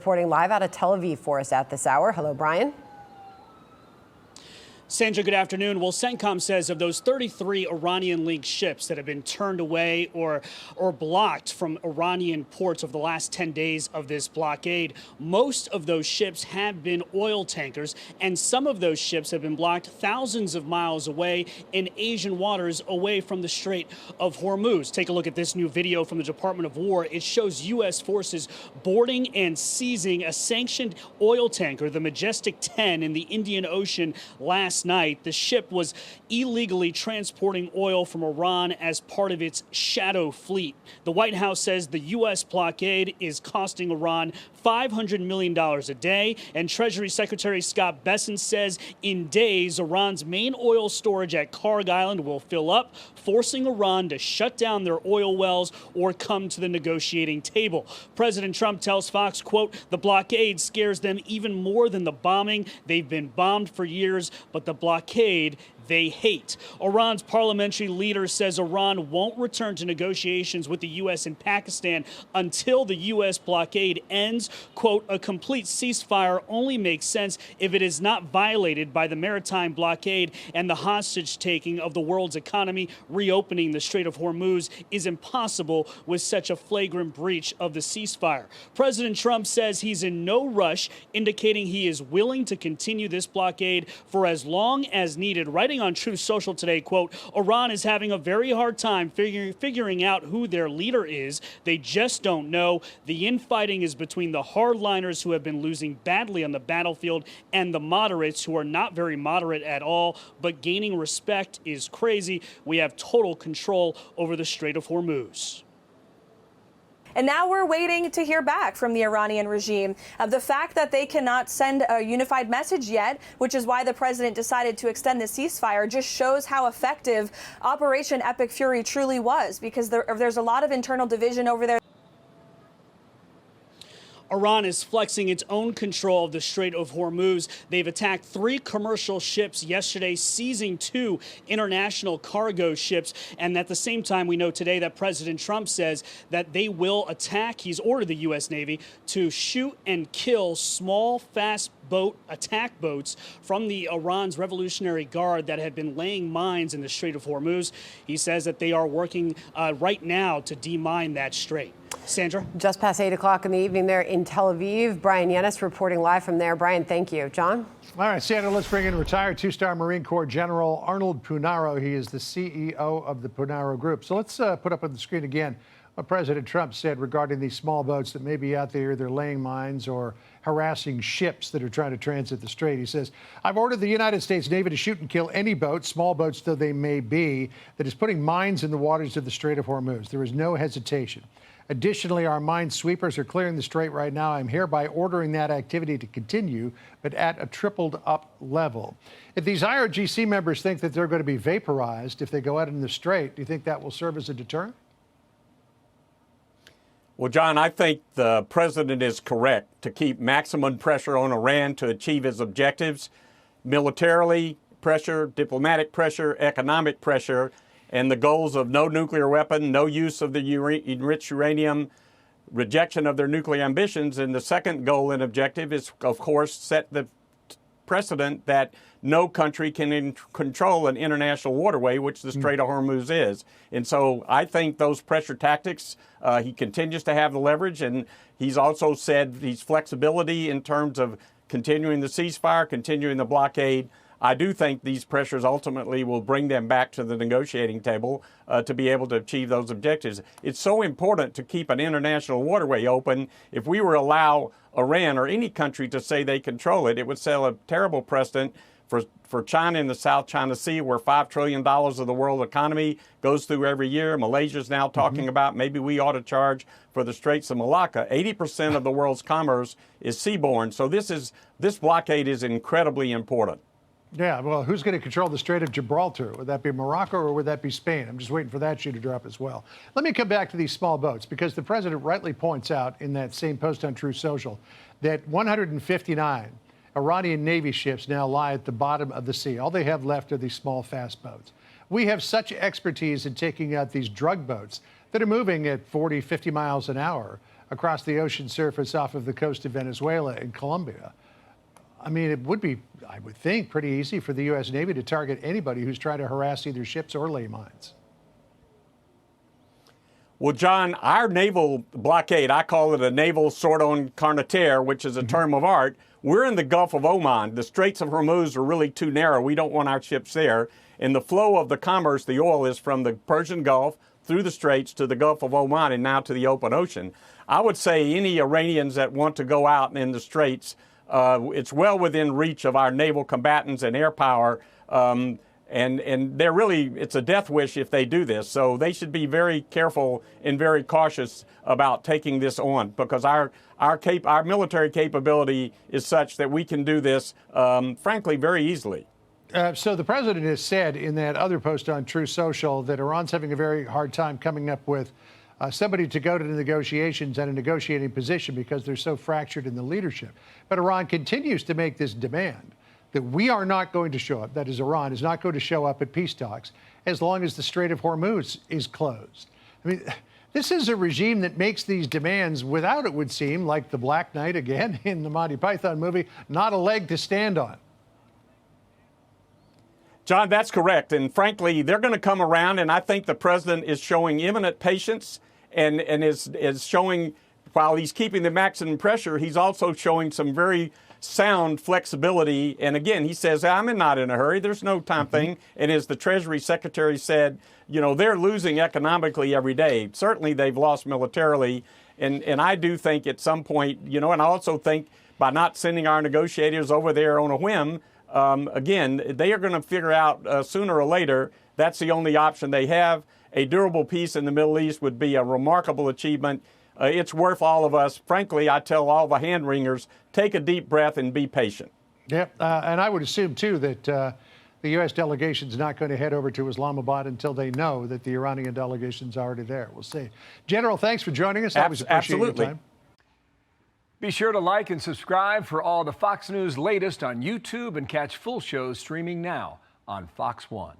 Reporting live out of Tel Aviv for us at this hour. Hello, Bryan. Sandra, good afternoon. Well, CENTCOM says of those 33 Iranian-linked ships that have been turned away or blocked from Iranian ports over the last 10 days of this blockade, most of those ships have been oil tankers, and some of those ships have been blocked thousands of miles away in Asian waters away from the Strait of Hormuz. Take a look at this new video from the Department of War. It shows U.S. forces boarding and seizing a sanctioned oil tanker, the Majestic 10, in the Indian Ocean last night. The ship was illegally transporting oil from Iran as part of its shadow fleet. The White House says the U.S. blockade is costing Iran $500 million a day, and Treasury Secretary Scott Bessent says in days, Iran's main oil storage at Karg Island will fill up, forcing Iran to shut down their oil wells or come to the negotiating table. President Trump tells Fox, quote, the blockade scares them even more than the bombing. They've been bombed for years, but the blockade they hate. Iran's parliamentary leader says Iran won't return to negotiations with the U.S. and Pakistan until the U.S. blockade ends. Quote, a complete ceasefire only makes sense if it is not violated by the maritime blockade and the hostage taking of the world's economy. Reopening the Strait of Hormuz is impossible with such a flagrant breach of the ceasefire. President Trump says he's in no rush, indicating he is willing to continue this blockade for as long as needed. Writing on Truth Social today, quote, Iran is having a very hard time figuring out who their leader is. They just don't know. The infighting is between the hardliners who have been losing badly on the battlefield and the moderates who are not very moderate at all, but gaining respect is crazy. We have total control over the Strait of Hormuz. And now we're waiting to hear back from the Iranian regime. The fact that they cannot send a unified message yet, which is why the president decided to extend the ceasefire, just shows how effective Operation Epic Fury truly was, because there's a lot of internal division over there. Iran is flexing its own control of the Strait of Hormuz. They've attacked 3 commercial ships yesterday, seizing 2 international cargo ships. And at the same time, we know today that President Trump says that they will attack. He's ordered the U.S. Navy to shoot and kill small, fast attack boats from the Iran's Revolutionary Guard that have been laying mines in the Strait of Hormuz. He says that they are working right now to demine that strait. Sandra? Just past 8 o'clock in the evening there in Tel Aviv. Bryan Llenas reporting live from there. Bryan, thank you. John? All right, Sandra, let's bring in retired 2-star Marine Corps General Arnold Punaro. He is the CEO of the Punaro Group. So let's put up on the screen again what President Trump said regarding these small boats that may be out there either laying mines or harassing ships that are trying to transit the strait. He says, I've ordered the United States Navy to shoot and kill any boat, small boats though they may be, that is putting mines in the waters of the Strait of Hormuz. There is no hesitation. Additionally, our mine sweepers are clearing the strait right now. I'm hereby ordering that activity to continue, but at a tripled up level. If these IRGC members think that they're going to be vaporized if they go out in the strait, do you think that will serve as a deterrent? Well, John, I think the president is correct to keep maximum pressure on Iran to achieve his objectives. Militarily pressure, diplomatic pressure, economic pressure, and the goals of no nuclear weapon, no use of the enriched uranium, rejection of their nuclear ambitions. And the second goal and objective is, of course, set the precedent that no country can control an international waterway, which the Strait of Hormuz is. And so I think those pressure tactics, he continues to have the leverage, and he's also said his flexibility in terms of continuing the ceasefire, continuing the blockade. I do think these pressures ultimately will bring them back to the negotiating table to be able to achieve those objectives. It's so important to keep an international waterway open. If we were to allow Iran or any country to say they control it, it would set a terrible precedent for China in the South China Sea, where $5 trillion of the world economy goes through every year. Malaysia's now talking about maybe we ought to charge for the Straits of Malacca. 80% of the world's commerce is seaborne. So this blockade is incredibly important. Yeah, well, who's going to control the Strait of Gibraltar? Would that be Morocco or would that be Spain? I'm just waiting for that shoe to drop as well. Let me come back to these small boats, because the president rightly points out in that same post on Truth Social that 159 Iranian Navy ships now lie at the bottom of the sea. All they have left are these small, fast boats. We have such expertise in taking out these drug boats that are moving at 40, 50 miles an hour across the ocean surface off of the coast of Venezuela and Colombia. I mean, it would be, I would think, pretty easy for the U.S. Navy to target anybody who's trying to harass either ships or lay mines. Well, John, our naval blockade, I call it a naval cordon carnetier, which is a term of art. We're in the Gulf of Oman. The Straits of Hormuz are really too narrow. We don't want our ships there. And the flow of the commerce, the oil, is from the Persian Gulf through the Straits to the Gulf of Oman and now to the open ocean. I would say any Iranians that want to go out in the Straits, it's well within reach of our naval combatants and air power. And they're really, it's a death wish if they do this. So they should be very careful and very cautious about taking this on, because our military capability is such that we can do this, frankly, very easily. So the president has said in that other post on True Social that Iran's having a very hard time coming up with somebody to go to the negotiations and a negotiating position because they're so fractured in the leadership. But Iran continues to make this demand that we are not going to show up, that is, Iran is not going to show up at peace talks as long as the Strait of Hormuz is closed. I mean, this is a regime that makes these demands without, it would seem, like the Black Knight again in the Monty Python movie, not a leg to stand on. John, that's correct. And frankly, they're going to come around, and I think the president is showing imminent patience and is showing, while he's keeping the maximum pressure, he's also showing some very sound flexibility. And again, he says, I'm not in a hurry. There's no time thing. And as the Treasury Secretary said, you know, they're losing economically every day. Certainly they've lost militarily. And I do think at some point, you know, and I also think by not sending our negotiators over there on a whim, again, they are going to figure out sooner or later that's the only option they have. A durable peace in the Middle East would be a remarkable achievement. It's worth all of us. Frankly, I tell all the hand-wringers, take a deep breath and be patient. Yep, and I would assume, too, that the U.S. delegation's not going to head over to Islamabad until they know that the Iranian delegation's already there. We'll see. General, thanks for joining us. I always appreciate your time. Be sure to like and subscribe for all the Fox News latest on YouTube and catch full shows streaming now on Fox One.